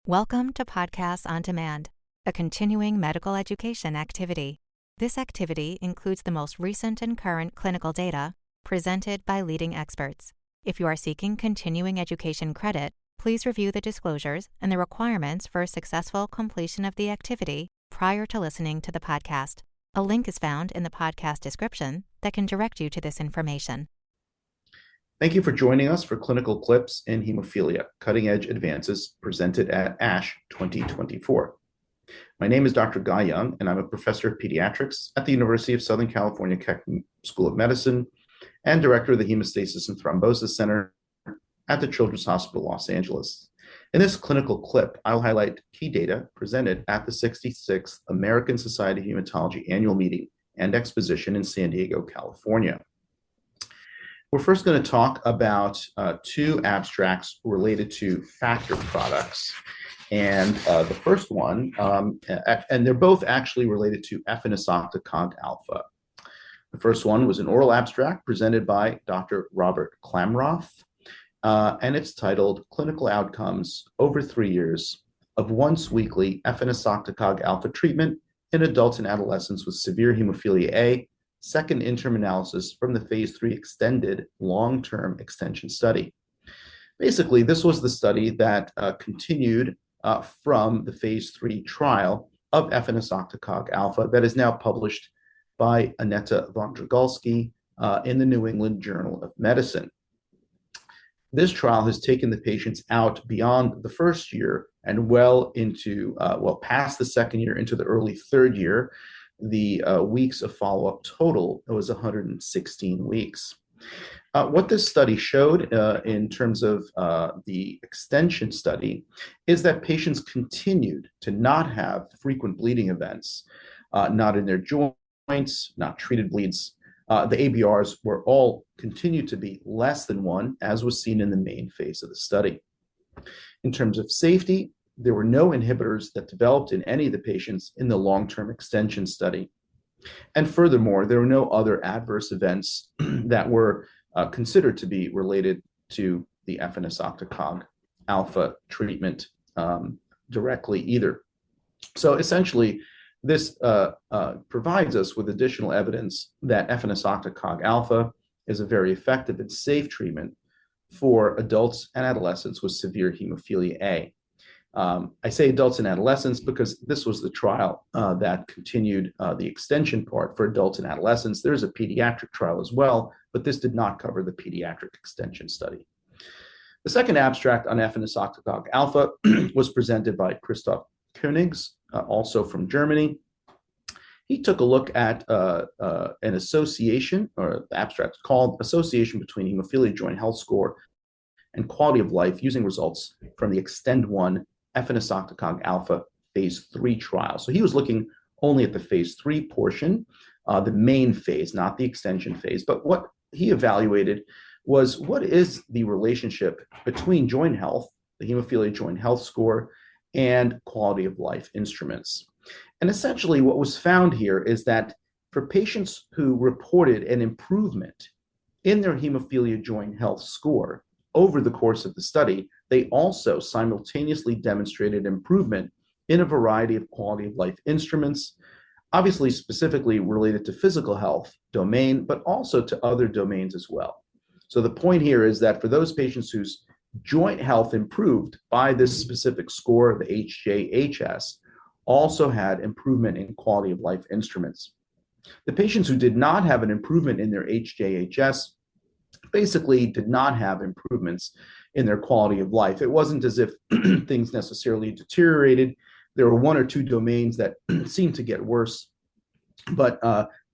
Welcome to Podcasts on Demand, a continuing medical education activity. This activity includes the most recent and current clinical data presented by leading experts. If you are seeking continuing education credit, please review the disclosures and the requirements for successful completion of the activity prior to listening to the podcast. A link is found in the podcast description that can direct you to this information. Thank you for joining us for Clinical Clips in Hemophilia, Cutting Edge Advances, presented at ASH 2024. My name is Dr. Guy Young, and I'm a professor of pediatrics at the University of Southern California Keck School of Medicine and director of the Hemostasis and Thrombosis Center at the Children's Hospital, Los Angeles. In this clinical clip, I'll highlight key data presented at the 66th American Society of Hematology annual meeting and exposition in San Diego, California. We're first going to talk about two abstracts related to factor products. And the first one, and they're both actually related to efanesoctocog alpha. The first one was an oral abstract presented by Dr. Robert Klamroth, and it's titled Clinical Outcomes Over 3 Years of Once Weekly Efanesoctocog Alpha Treatment in Adults and Adolescents with Severe Hemophilia A, Second Interim Analysis from the Phase 3 Extended Long-Term Extension Study. Basically, this was the study that continued from the Phase 3 trial of efanesoctocog alpha that is now published by Aneta Vondragulski in the New England Journal of Medicine. This trial has taken the patients out beyond the first year and well into, past the second year into the early third year. The weeks of follow-up total was 116 weeks. What this study showed in terms of the extension study is that patients continued to not have frequent bleeding events, not in their joints, not treated bleeds. The ABRs were all continued to be less than 1, as was seen in the main phase of the study. In terms of safety, there were no inhibitors that developed in any of the patients in the long-term extension study. And furthermore, there were no other adverse events that were considered to be related to the efanesoctocog alpha treatment directly either. So essentially, this provides us with additional evidence that efanesoctocog alpha is a very effective and safe treatment for adults and adolescents with severe hemophilia A. I say adults and adolescents because this was the trial that continued the extension part for adults and adolescents. There's a pediatric trial as well, but this did not cover the pediatric extension study. The second abstract on efanesoctocog alpha was presented by Christoph Koenigs, also from Germany. He took a look at an association, or the abstract called Association between Hemophilia Joint Health Score and Quality of Life using results from the Extend 1 efanesoctocog alpha phase 3 trial. So he was looking only at the phase 3 portion, the main phase, not the extension phase. But what he evaluated was what is the relationship between joint health, the hemophilia joint health score, and quality of life instruments. And essentially what was found here is that for patients who reported an improvement in their hemophilia joint health score over the course of the study, they also simultaneously demonstrated improvement in a variety of quality of life instruments, obviously specifically related to physical health domain, but also to other domains as well. So the point here is that for those patients whose joint health improved by this specific score, the HJHS, also had improvement in quality of life instruments. The patients who did not have an improvement in their HJHS basically did not have improvements in their quality of life. It wasn't as if things necessarily deteriorated. There were 1 or 2 domains that seemed to get worse, but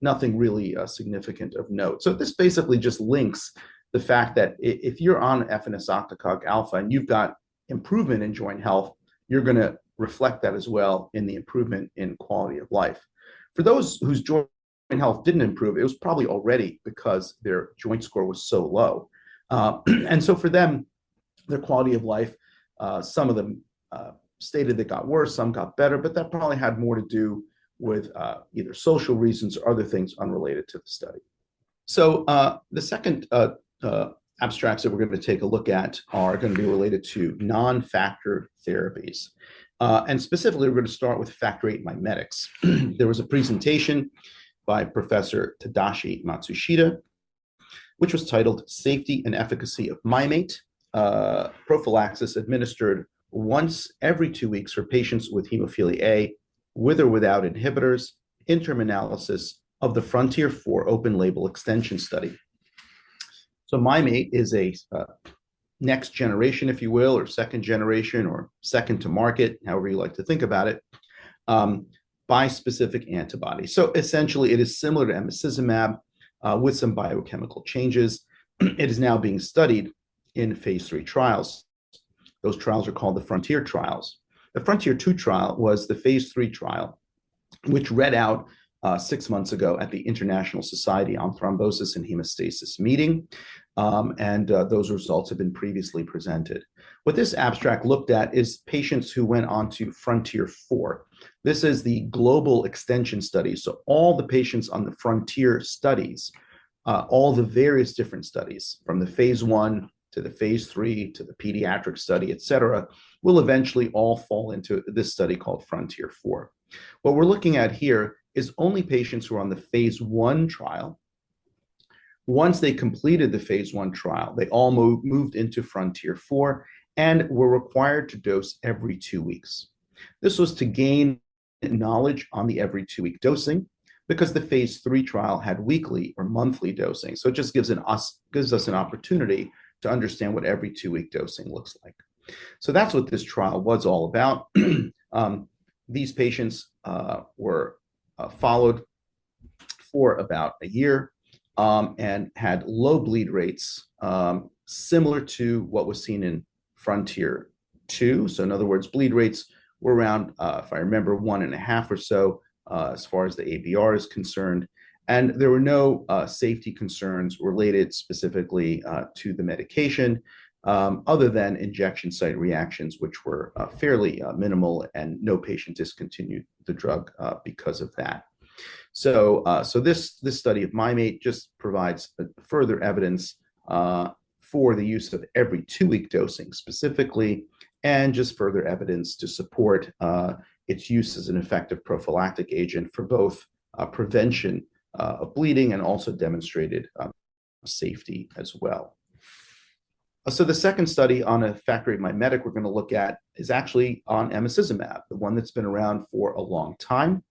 nothing really significant of note. So this basically just links the fact that if you're on efanesoctocog alpha and you've got improvement in joint health, you're going to reflect that as well in the improvement in quality of life. For those whose joint health didn't improve, it was probably already because their joint score was so low. And so for them, their quality of life, some of them stated they got worse, some got better, but that probably had more to do with either social reasons or other things unrelated to the study. So the second abstracts that we're going to take a look at are going to be related to non-factor therapies. And specifically, we're going to start with factor VIII mimetics. There was a presentation by Professor Tadashi Matsushita, which was titled Safety and Efficacy of Mimate, prophylaxis administered once every 2 weeks for patients with hemophilia A, with or without inhibitors, interim analysis of the Frontier 4 open label extension study. So Mimate is a next generation, if you will, or second generation, or second to market, however you like to think about it, bispecific antibody. So essentially, it is similar to emicizumab with some biochemical changes. It is now being studied in phase 3 trials. Those trials are called the Frontier trials. The Frontier 2 trial was the phase 3 trial, which read out 6 months ago at the International Society on Thrombosis and Hemostasis meeting, and those results have been previously presented. What this abstract looked at is patients who went on to Frontier 4. This is the global extension study, so all the patients on the Frontier studies, all the various different studies, from the phase 1 to the phase 3 to the pediatric study, et cetera, will eventually all fall into this study called Frontier 4. What we're looking at here is only patients who are on the phase 1 trial. Once they completed the phase 1 trial, they all moved into Frontier 4 and were required to dose every 2 weeks. This was to gain knowledge on the every 2-week dosing, because the phase 3 trial had weekly or monthly dosing. So it just gives us an opportunity to understand what every 2-week dosing looks like. So that's what this trial was all about. These patients were followed for about a year and had low bleed rates, similar to what was seen in Frontier 2. So in other words, bleed rates were around, if I remember, 1.5 or so as far as the ABR is concerned. And there were no safety concerns related specifically to the medication, other than injection site reactions, which were fairly minimal, and no patient discontinued the drug because of that. So this study of Mimate just provides further evidence for the use of every 2-week dosing specifically, and just further evidence to support its use as an effective prophylactic agent for both prevention of bleeding and also demonstrated safety as well. So the second study on a factor VIII mimetic we're going to look at is actually on emicizumab, the one that's been around for a long time.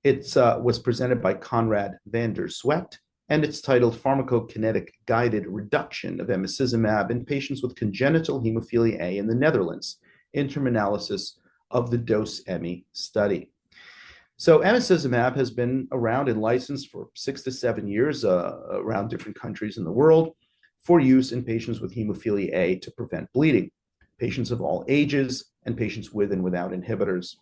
It was presented by Conrad van der Zwet, and it's titled Pharmacokinetic Guided Reduction of Emicizumab in Patients with Congenital Hemophilia A in the Netherlands, interim analysis of the DOSE-EMI study. So emicizumab has been around and licensed for 6 to 7 years around different countries in the world for use in patients with hemophilia A to prevent bleeding, patients of all ages, and patients with and without inhibitors.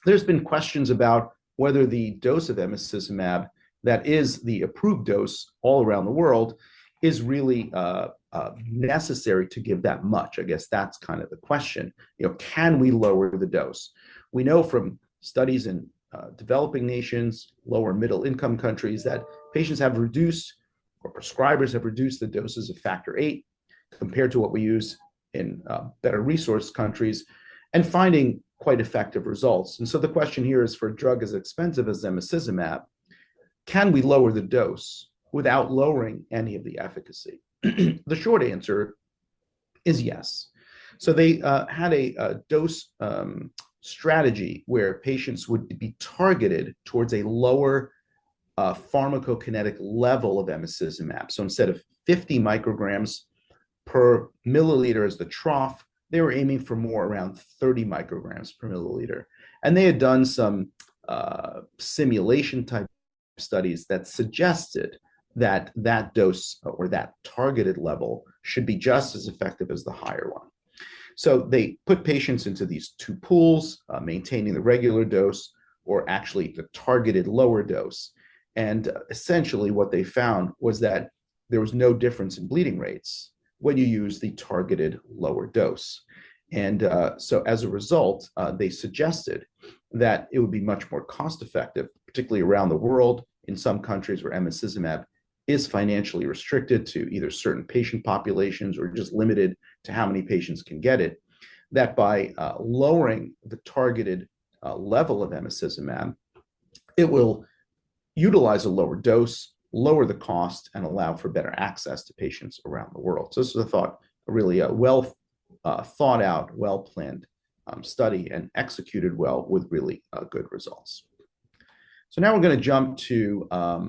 There's been questions about whether the dose of emicizumab, that is the approved dose all around the world, is really necessary to give that much. I guess that's kind of the question. Can we lower the dose? We know from studies in developing nations, lower middle income countries, that patients have reduced, or prescribers have reduced, the doses of factor VIII compared to what we use in better resource countries, and finding quite effective results. And so the question here is, for a drug as expensive as emicizumab, can we lower the dose without lowering any of the efficacy? The short answer is yes. So they had a dose strategy where patients would be targeted towards a lower pharmacokinetic level of emicizumab. So instead of 50 micrograms per milliliter as the trough, they were aiming for more around 30 micrograms per milliliter. And they had done some simulation type studies that suggested that that dose, or that targeted level, should be just as effective as the higher one. So they put patients into these two pools, maintaining the regular dose, or actually the targeted lower dose. And essentially what they found was that there was no difference in bleeding rates when you use the targeted lower dose. And so as a result, they suggested that it would be much more cost effective, particularly around the world, in some countries where emicizumab is financially restricted to either certain patient populations or just limited to how many patients can get it, that by lowering the targeted level of emicizumab, it will utilize a lower dose, lower the cost, and allow for better access to patients around the world. So this is a really well thought out, well planned study and executed well with really good results. So now we're going to jump to a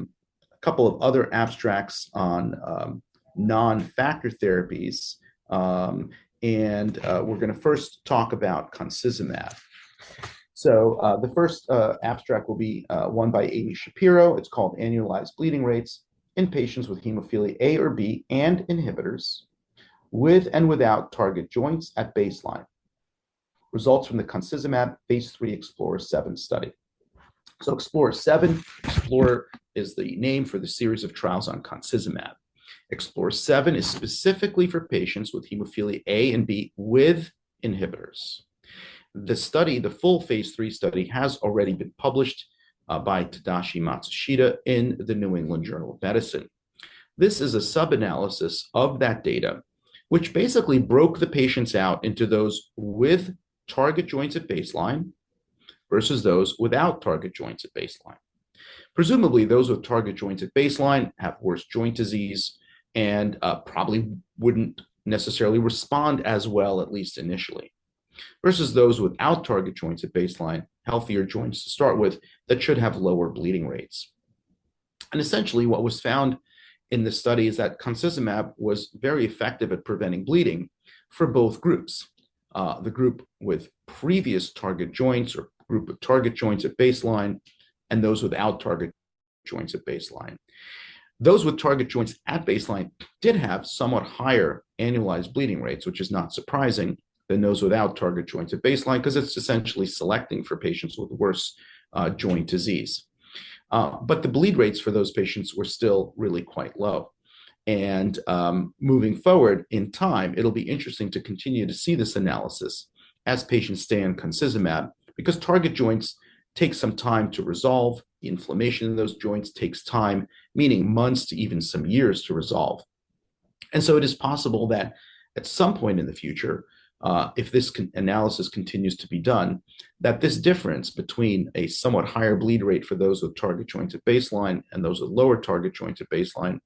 couple of other abstracts on non-factor therapies. And we're going to first talk about concizumab. So the first abstract will be one by Amy Shapiro. It's called Annualized Bleeding Rates in Patients with Hemophilia A or B and Inhibitors with and without target joints at baseline. Results from the concizumab phase 3 Explorer-7 study. So Explorer-7, Explorer is the name for the series of trials on concizumab. Explorer-7 is specifically for patients with hemophilia A and B with inhibitors. The study, the full phase 3 study, has already been published by Tadashi Matsushita in the New England Journal of Medicine. This is a sub-analysis of that data, which basically broke the patients out into those with target joints at baseline versus those without target joints at baseline. Presumably, those with target joints at baseline have worse joint disease and probably wouldn't necessarily respond as well, at least initially, versus those without target joints at baseline, healthier joints to start with, that should have lower bleeding rates. And essentially, what was found in the study is that concizumab was very effective at preventing bleeding for both groups. The group with previous target joints or group of target joints at baseline and those without target joints at baseline. Those with target joints at baseline did have somewhat higher annualized bleeding rates, which is not surprising, than those without target joints at baseline, because it's essentially selecting for patients with worse joint disease. But the bleed rates for those patients were still really quite low. And moving forward in time, it'll be interesting to continue to see this analysis as patients stay on concizumab, because target joints take some time to resolve. The inflammation in those joints takes time, meaning months to even some years to resolve. And so it is possible that at some point in the future, if this analysis continues to be done, that this difference between a somewhat higher bleed rate for those with target joints at baseline and those with lower target joints at baseline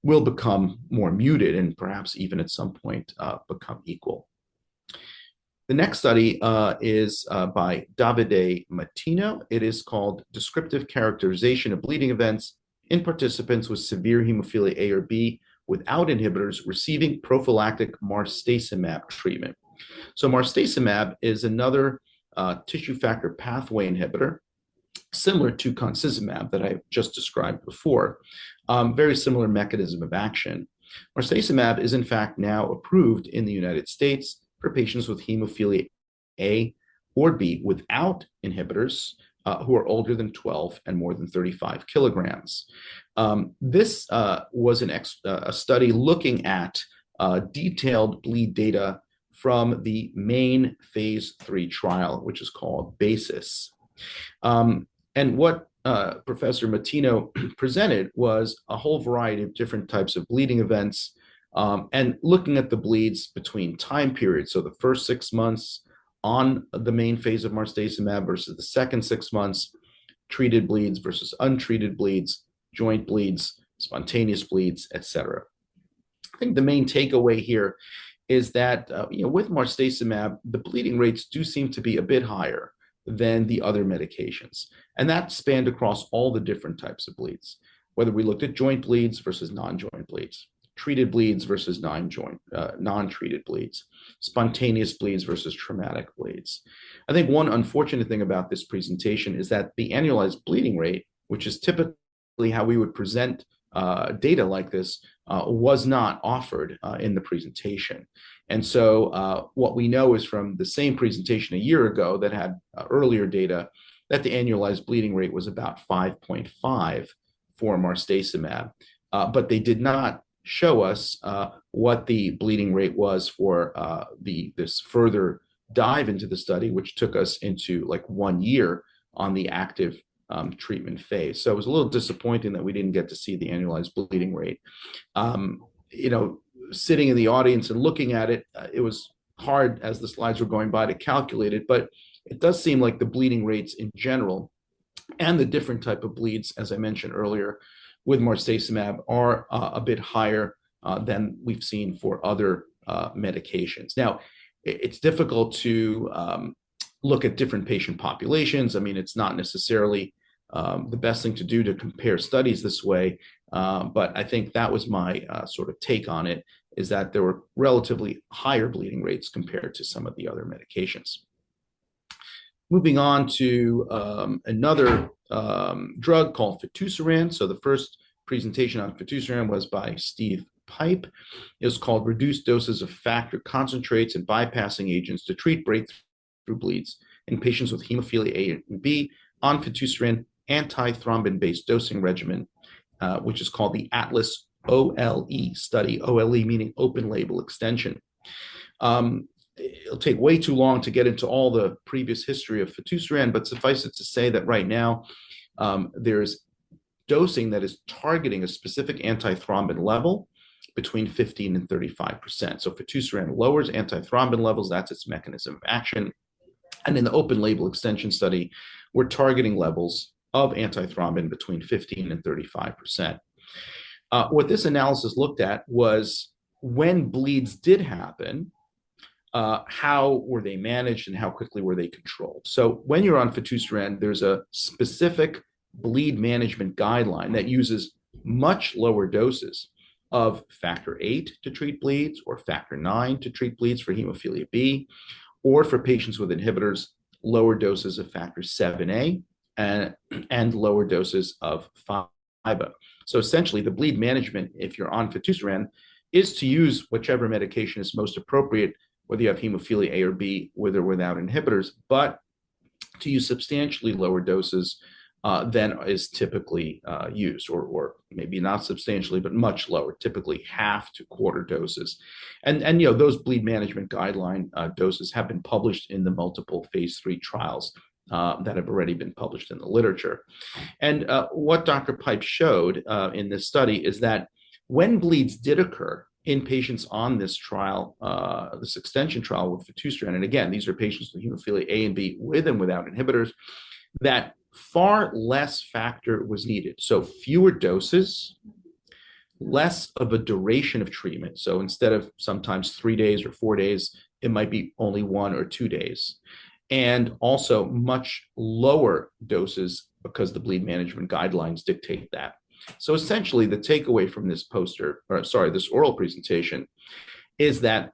will become more muted and perhaps even at some point become equal. The next study is by Davide Mattino. It is called Descriptive Characterization of Bleeding Events in Participants with Severe Hemophilia A or B without inhibitors receiving prophylactic marstacimab treatment. So marstacimab is another tissue factor pathway inhibitor, similar to concizumab that I just described before. Very similar mechanism of action. Marstacimab is in fact now approved in the United States for patients with hemophilia A or B without inhibitors who are older than 12 and more than 35 kilograms. This was a study looking at detailed bleed data from the main phase 3 trial, which is called BASIS. And what Professor Mattino presented was a whole variety of different types of bleeding events, and looking at the bleeds between time periods. So the first 6 months on the main phase of marstacimab versus the second 6 months, treated bleeds versus untreated bleeds, joint bleeds, spontaneous bleeds, etc. I think the main takeaway here is that with marstacimab, the bleeding rates do seem to be a bit higher than the other medications. And that spanned across all the different types of bleeds, whether we looked at joint bleeds versus non-joint bleeds, treated bleeds versus non-treated bleeds, spontaneous bleeds versus traumatic bleeds. I think one unfortunate thing about this presentation is that the annualized bleeding rate, which is typically how we would present data like this, was not offered in the presentation. And so what we know is from the same presentation a year ago that had earlier data that the annualized bleeding rate was about 5.5 for marstacimab, but they did not show us what the bleeding rate was for this further dive into the study, which took us into like 1 year on the active treatment phase. So it was a little disappointing that we didn't get to see the annualized bleeding rate. Sitting in the audience and looking at it, it was hard as the slides were going by to calculate it, but it does seem like the bleeding rates in general and the different type of bleeds, as I mentioned earlier, with marstacimab are a bit higher than we've seen for other medications. Now, it's difficult to look at different patient populations. I mean, it's not necessarily the best thing to do to compare studies this way, but I think that was my sort of take on it, is that there were relatively higher bleeding rates compared to some of the other medications. Moving on to another drug called fitusiran. So the first presentation on fitusiran was by Steve Pipe. It was called Reduced Doses of Factor Concentrates and Bypassing Agents to Treat Breakthrough Bleeds in Patients with Hemophilia A and B on fitusiran antithrombin-based dosing regimen, which is called the Atlas OLE study, OLE meaning open label extension. It'll take way too long to get into all the previous history of fitusiran, but suffice it to say that right now there's dosing that is targeting a specific antithrombin level between 15 and 35%. So fitusiran lowers antithrombin levels, that's its mechanism of action. And in the open label extension study, we're targeting levels of antithrombin between 15 and 35%. What this analysis looked at was when bleeds did happen, how were they managed and how quickly were they controlled? So when you're on fitusiran, there's a specific bleed management guideline that uses much lower doses of factor 8 to treat bleeds or factor 9 to treat bleeds for hemophilia B, or for patients with inhibitors, lower doses of factor 7A and lower doses of FIBA. So essentially the bleed management, if you're on fitusiran, is to use whichever medication is most appropriate, whether you have hemophilia A or B, with or without inhibitors, but to use substantially lower doses than is typically used, or maybe not substantially, but much lower, typically half to quarter doses. And those bleed management guideline doses have been published in the multiple phase 3 trials that have already been published in the literature. And what Dr. Pipe showed in this study is that when bleeds did occur in patients on this trial, this extension trial with fitusiran, and again, these are patients with hemophilia A and B with and without inhibitors, that far less factor was needed. So fewer doses, less of a duration of treatment. So instead of sometimes 3 days or 4 days, it might be only 1 or 2 days. And also much lower doses because the bleed management guidelines dictate that. So essentially the takeaway from this this oral presentation is that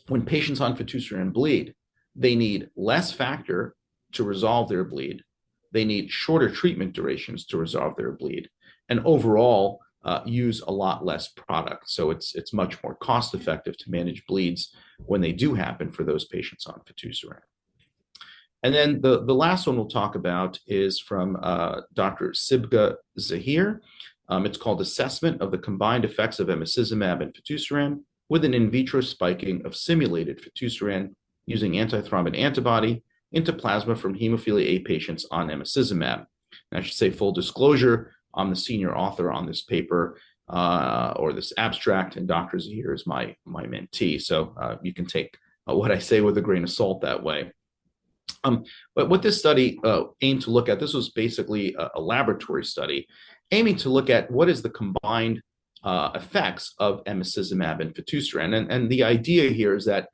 when patients on fitusiran bleed, they need less factor to resolve their bleed. They need shorter treatment durations to resolve their bleed, and overall use a lot less product. So it's much more cost effective to manage bleeds when they do happen for those patients on fitusiran. And then the last one we'll talk about is from Dr. Sibga Zahir. It's called Assessment of the Combined Effects of Emicizumab and Fitusiran with an in vitro spiking of simulated fitusiran using antithrombin antibody into plasma from hemophilia A patients on emicizumab. And I should say, full disclosure, I'm the senior author on this paper or this abstract, and Dr. Zahir is my mentee. So you can take what I say with a grain of salt that way. But what this study aimed to look at, this was basically a laboratory study aiming to look at what is the combined effects of emicizumab and fitusiran. And the idea here is that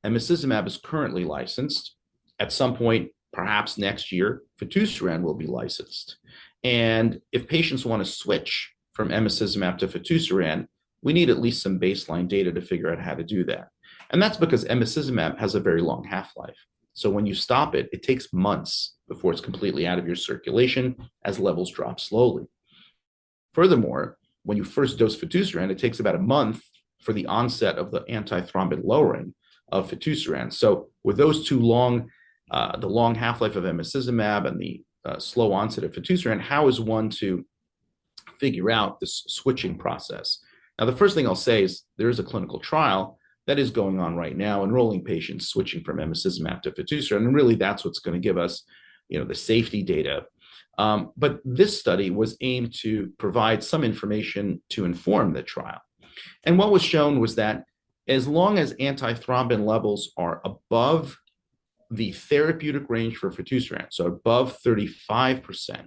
emicizumab is currently licensed. At some point, perhaps next year, fitusiran will be licensed. And if patients want to switch from emicizumab to fitusiran, we need at least some baseline data to figure out how to do that. And that's because emicizumab has a very long half-life. So when you stop it, it takes months before it's completely out of your circulation as levels drop slowly. Furthermore, when you first dose fitusiran, it takes about a month for the onset of the antithrombin lowering of fitusiran. So with those two the long half-life of emicizumab and the slow onset of fitusiran, how is one to figure out this switching process? Now, the first thing I'll say is there is a clinical trial that is going on right now, enrolling patients switching from emicizumab to fitusiran, and really that's what's going to give us, the safety data But this study was aimed to provide some information to inform the trial. And what was shown was that as long as antithrombin levels are above the therapeutic range for fitusiran, so above 35%,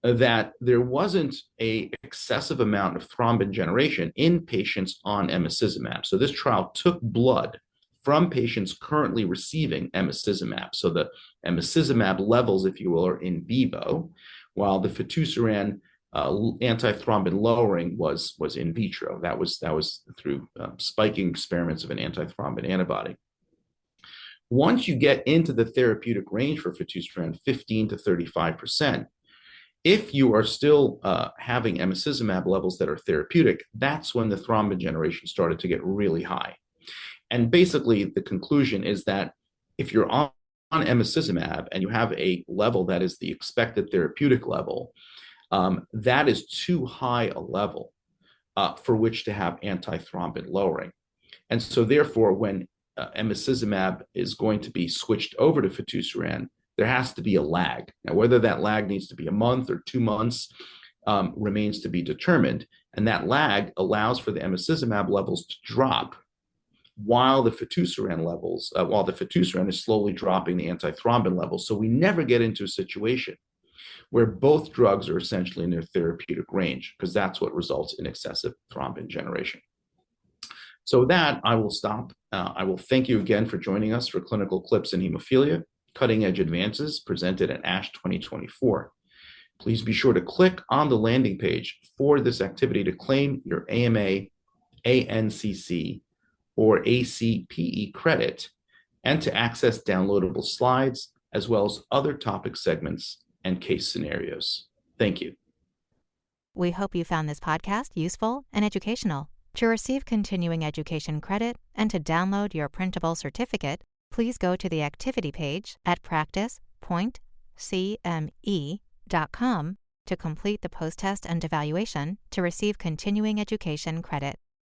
that there wasn't an excessive amount of thrombin generation in patients on emicizumab. So this trial took blood from patients currently receiving emicizumab. So the emicizumab levels, if you will, are in vivo, while the fitusiran antithrombin lowering was in vitro. That was through spiking experiments of an antithrombin antibody. Once you get into the therapeutic range for fitusiran, 15 to 35%, if you are still having emicizumab levels that are therapeutic, that's when the thrombin generation started to get really high. And basically, the conclusion is that if you're on emicizumab and you have a level that is the expected therapeutic level, that is too high a level for which to have antithrombin lowering. And so therefore, when emicizumab is going to be switched over to fitusiran, there has to be a lag. Now, whether that lag needs to be a month or 2 months remains to be determined. And that lag allows for the emicizumab levels to drop while the fitusiran is slowly dropping the antithrombin levels. So we never get into a situation where both drugs are essentially in their therapeutic range, because that's what results in excessive thrombin generation. So with that, I will stop. I will thank you again for joining us for Clinical Clips in Hemophilia, Cutting Edge Advances, presented at ASH 2024. Please be sure to click on the landing page for this activity to claim your AMA, ANCC, or ACPE credit, and to access downloadable slides, as well as other topic segments and case scenarios. Thank you. We hope you found this podcast useful and educational. To receive continuing education credit and to download your printable certificate, please go to the activity page at practice.cme.com to complete the post-test and evaluation to receive continuing education credit.